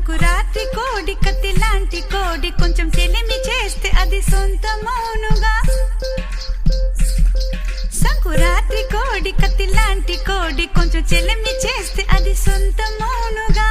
సంకురాత్రి కోడి కత్తి లాంటి కోడి కొంచెం చెలిమి చేస్తే అది సొంతమౌనుగా సంకురాత్రి కోడి కత్తి లాంటి కోడి కొంచెం చెలిమి చేస్తే అది సొంతమౌనుగా